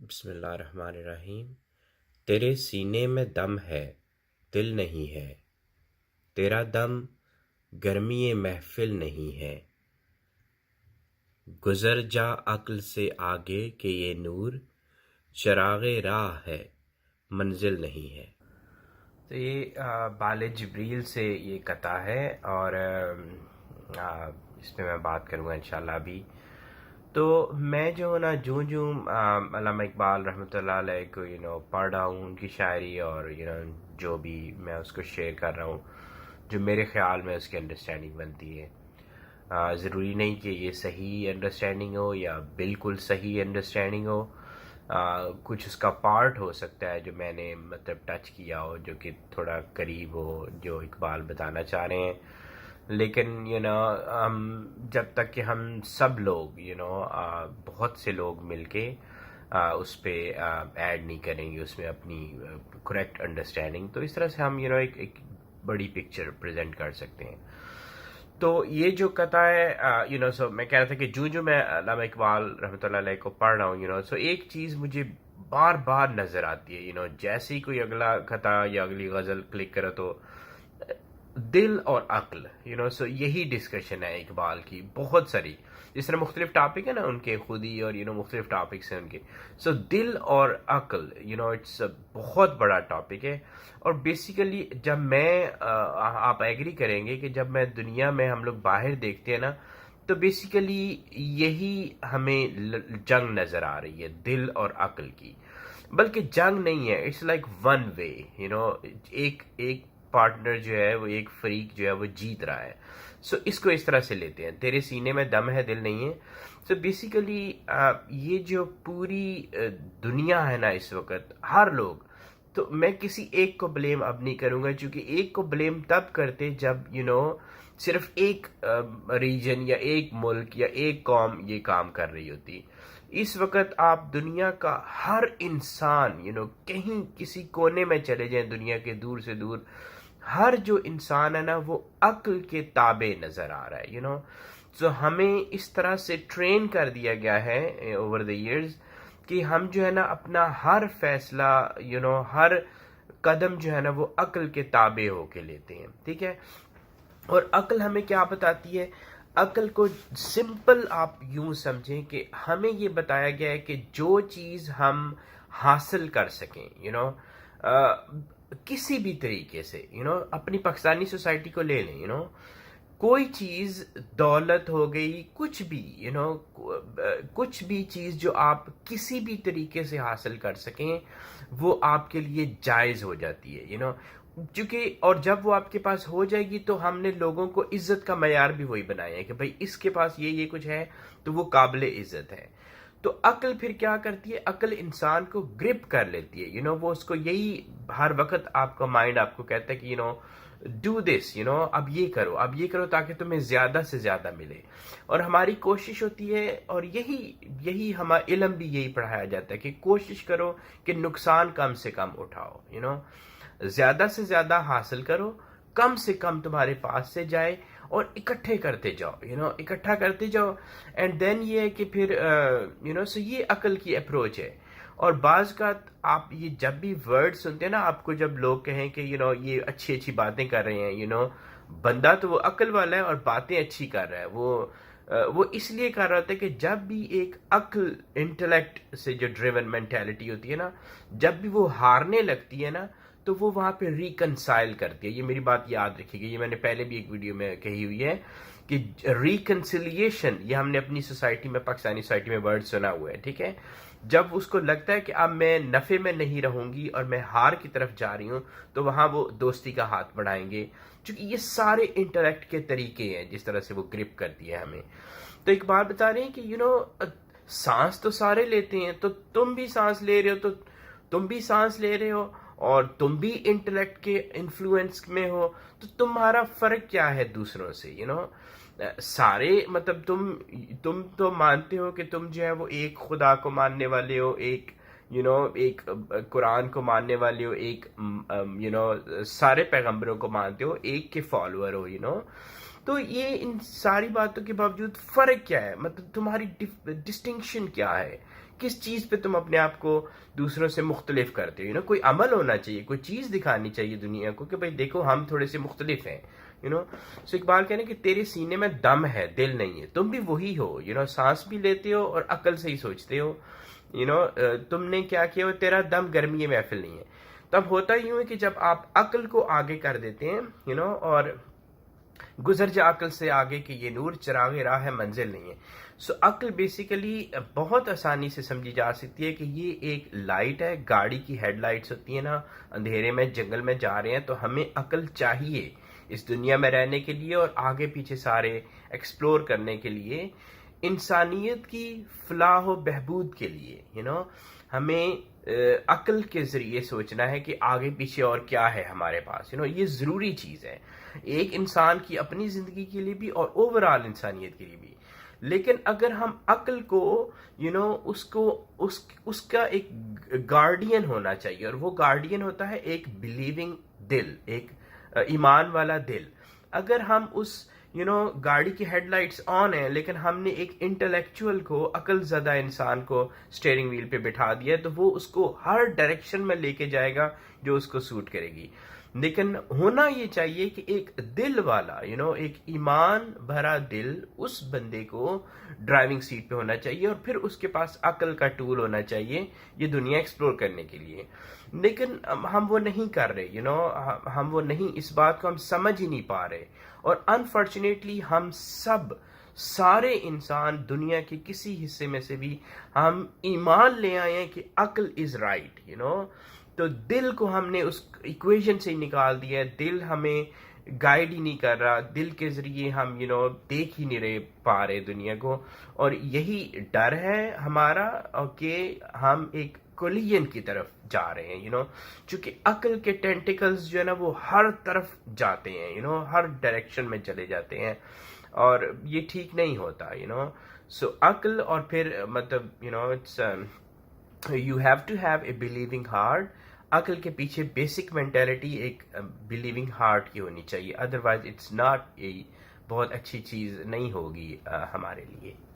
بسم اللہ الرحمن الرحیم۔ تیرے سینے میں دم ہے، دل نہیں ہے، تیرا دم گرمی محفل نہیں ہے، گزر جا عقل سے آگے کہ یہ نور چراغ راہ ہے، منزل نہیں ہے۔ تو یہ بال جبریل سے یہ قطع ہے، اور اس پہ میں بات کروں گا انشاءاللہ ابھی۔ تو میں جو ہوں نا جو علامہ اقبال رحمۃ اللہ علیہ کو پڑھ رہا ہوں، ان کی شاعری، اور جو بھی میں اس کو شیئر کر رہا ہوں، جو میرے خیال میں اس کی انڈرسٹینڈنگ بنتی ہے۔ ضروری نہیں کہ یہ صحیح انڈرسٹینڈنگ ہو یا بالکل صحیح انڈرسٹینڈنگ ہو، کچھ اس کا پارٹ ہو سکتا ہے جو میں نے مطلب ٹچ کیا ہو، جو کہ تھوڑا قریب ہو جو اقبال بتانا چاہ رہے ہیں۔ لیکن ہم جب تک کہ ہم سب لوگ بہت سے لوگ مل کے اس پہ ایڈ نہیں کریں گے اس میں اپنی کریکٹ انڈرسٹینڈنگ، تو اس طرح سے ہم ایک بڑی پکچر پریزنٹ کر سکتے ہیں۔ تو یہ جو قطع ہے سو میں کہہ رہا تھا کہ جو میں علامہ اقبال رحمۃ اللہ علیہ کو پڑھ رہا ہوں سو ایک چیز مجھے بار بار نظر آتی ہے جیسے ہی کوئی اگلا قطع یا اگلی غزل کلک کرو تو دل اور عقل سو یہی ڈسکشن ہے اقبال کی بہت ساری، جس طرح مختلف ٹاپک ہے نا ان کے خود ہی، اور مختلف ٹاپکس ہیں ان کے، سو دل اور عقل اٹس بہت بڑا ٹاپک ہے۔ اور بیسیکلی جب میں آپ ایگری کریں گے کہ جب میں دنیا میں ہم لوگ باہر دیکھتے ہیں نا، تو بیسیکلی یہی ہمیں جنگ نظر آ رہی ہے دل اور عقل کی، بلکہ جنگ نہیں ہے، اٹس لائک ون وے، ایک پارٹنر جو ہے وہ، ایک فریق جو ہے وہ جیت رہا ہے۔ سو اس کو اس طرح سے لیتے ہیں، تیرے سینے میں دم ہے دل نہیں ہے۔ سو بیسیکلی یہ جو پوری دنیا ہے نا اس وقت، ہر لوگ، تو میں کسی ایک کو بلیم اب نہیں کروں گا، چونکہ ایک کو بلیم تب کرتے جب صرف ایک ریجن یا ایک ملک یا ایک قوم یہ کام کر رہی ہوتی۔ اس وقت آپ دنیا کا ہر انسان کہیں کسی کونے میں چلے جائیں دنیا کے دور سے دور، ہر جو انسان ہے نا وہ عقل کے تابع نظر آ رہا ہے سو ہمیں اس طرح سے ٹرین کر دیا گیا ہے اوور دا ایئرز کہ ہم جو ہے نا اپنا ہر فیصلہ ہر قدم جو ہے نا وہ عقل کے تابع ہو کے لیتے ہیں، ٹھیک ہے۔ اور عقل ہمیں کیا بتاتی ہے؟ عقل کو سمپل آپ یوں سمجھیں کہ ہمیں یہ بتایا گیا ہے کہ جو چیز ہم حاصل کر سکیں کسی بھی طریقے سے اپنی پاکستانی سوسائٹی کو لے لیں کوئی چیز، دولت ہو گئی، کچھ بھی کچھ بھی چیز جو آپ کسی بھی طریقے سے حاصل کر سکیں وہ آپ کے لیے جائز ہو جاتی ہے چونکہ، اور جب وہ آپ کے پاس ہو جائے گی تو ہم نے لوگوں کو عزت کا معیار بھی وہی بنایا ہے کہ بھائی اس کے پاس یہ کچھ ہے تو وہ قابل عزت ہے۔ تو عقل پھر کیا کرتی ہے؟ عقل انسان کو گرپ کر لیتی ہے وہ اس کو یہی ہر وقت آپ کا مائنڈ آپ کو کہتا ہے کہ ڈو دس اب یہ کرو تاکہ تمہیں زیادہ سے زیادہ ملے۔ اور ہماری کوشش ہوتی ہے، اور یہی ہمارا علم بھی یہی پڑھایا جاتا ہے کہ کوشش کرو کہ نقصان کم سے کم اٹھاؤ زیادہ سے زیادہ حاصل کرو، کم سے کم تمہارے پاس سے جائے، اور اکٹھے کرتے جاؤ اکٹھا کرتے جاؤ۔ اینڈ دین یہ ہے کہ پھر سو یہ عقل کی اپروچ ہے۔ اور بعض کا آپ یہ جب بھی ورڈ سنتے ہیں نا، آپ کو جب لوگ کہیں کہ یہ اچھی اچھی باتیں کر رہے ہیں بندہ تو وہ عقل والا ہے اور باتیں اچھی کر رہا ہے، وہ اس لیے کر رہا ہوتا ہے کہ جب بھی ایک عقل انٹلیکٹ سے جو ڈریون مینٹیلٹی ہوتی ہے نا، جب بھی وہ ہارنے لگتی ہے نا تو وہ وہاں پہ ریکنسائل کرتی ہے۔ یہ میری بات یاد رکھیے گا، یہ میں نے پہلے بھی ایک ویڈیو میں کہی ہوئی ہے کہ ریکنسیلیشن، یہ ہم نے اپنی سوسائٹی میں، پاکستانی سوسائٹی میں ورڈ سنا ہوا ہے، ٹھیک ہے۔ جب اس کو لگتا ہے کہ اب میں نفع میں نہیں رہوں گی اور میں ہار کی طرف جا رہی ہوں، تو وہاں وہ دوستی کا ہاتھ بڑھائیں گے، چونکہ یہ سارے انٹریکٹ کے طریقے ہیں جس طرح سے وہ گرپ کرتی ہے ہمیں۔ تو ایک بات بتا رہے ہیں کہ سانس تو سارے لیتے ہیں، تو تم بھی سانس لے رہے ہو، تو تم بھی سانس لے رہے ہو اور تم بھی انٹلیکٹ کے انفلوئنس میں ہو، تو تمہارا فرق کیا ہے دوسروں سے سارے مطلب تم تو مانتے ہو کہ تم جو ہے وہ ایک خدا کو ماننے والے ہو، ایک ایک قرآن کو ماننے والے ہو، ایک سارے پیغمبروں کو مانتے ہو، ایک کے فالوور ہو تو یہ ان ساری باتوں کے باوجود فرق کیا ہے؟ مطلب تمہاری ڈسٹنکشن کیا ہے کس چیز پہ تم اپنے آپ کو دوسروں سے مختلف کرتے ہو. کوئی عمل ہونا چاہیے, کوئی چیز دکھانی چاہیے دنیا کو کہ بھئی دیکھو ہم تھوڑے سے مختلف ہیں. سو اقبال کہنے کہ تیرے سینے میں دم ہے, دل نہیں ہے, تم بھی وہی ہو. سانس بھی لیتے ہو اور عقل سے ہی سوچتے ہو. تم نے کیا کیا ہو, تیرا دم گرمی محفل نہیں ہے. تب ہوتا یوں ہے کہ جب آپ عقل کو آگے کر دیتے ہیں اور گزر جا عقل سے آگے کہ یہ نور چراغ راہ ہے, منزل نہیں ہے. سو عقل بیسیکلی بہت آسانی سے سمجھی جا سکتی ہے کہ یہ ایک لائٹ ہے, گاڑی کی ہیڈ لائٹس ہوتی ہیں نا, اندھیرے میں جنگل میں جا رہے ہیں تو ہمیں عقل چاہیے اس دنیا میں رہنے کے لیے اور آگے پیچھے سارے ایکسپلور کرنے کے لیے, انسانیت کی فلاح و بہبود کے لیے. ہمیں عقل کے ذریعے سوچنا ہے کہ آگے پیچھے اور کیا ہے ہمارے پاس. یہ ضروری چیز ہے ایک انسان کی اپنی زندگی کے لیے بھی اور اوور آل انسانیت کے لیے بھی. لیکن اگر ہم عقل کو اس کا ایک گارڈین ہونا چاہیے, اور وہ گارڈین ہوتا ہے ایک بلیونگ دل, ایک ایمان والا دل. اگر ہم اس گاڑی کی ہیڈ لائٹس آن ہیں لیکن ہم نے ایک انٹلیکچوئل کو, عقل زدہ انسان کو سٹیئرنگ ویل پہ بٹھا دیا تو وہ اس کو ہر ڈائریکشن میں لے کے جائے گا جو اس کو سوٹ کرے گی. لیکن ہونا یہ چاہیے کہ ایک دل والا ایک ایمان بھرا دل اس بندے کو ڈرائیونگ سیٹ پہ ہونا چاہیے, اور پھر اس کے پاس عقل کا ٹول ہونا چاہیے یہ دنیا ایکسپلور کرنے کے لیے. لیکن ہم وہ نہیں کر رہے, ہم وہ نہیں, اس بات کو ہم سمجھ ہی نہیں پا رہے. اور انفارچونیٹلی ہم سارے انسان دنیا کے کسی حصے میں سے بھی ہم ایمان لے آئے ہیں کہ عقل از رائٹ. تو دل کو ہم نے اس ایکویشن سے ہی نکال دیا ہے, دل ہمیں گائیڈ ہی نہیں کر رہا, دل کے ذریعے ہم دیکھ ہی نہیں پا رہے دنیا کو. اور یہی ڈر ہے ہمارا کہ ہم ایک کولیجن کی طرف جا رہے ہیں. چونکہ عقل کے ٹینٹیکلز جو ہے نا وہ ہر طرف جاتے ہیں, ہر ڈائریکشن میں چلے جاتے ہیں, اور یہ ٹھیک نہیں ہوتا. سو عقل, اور پھر مطلب you have to have a believing heart. عقل کے پیچھے بیسک مینٹیلٹی ایک بلیونگ ہارٹ کی ہونی چاہیے, ادروائز اٹس ناٹ بہت اچھی چیز نہیں ہوگی ہمارے لیے.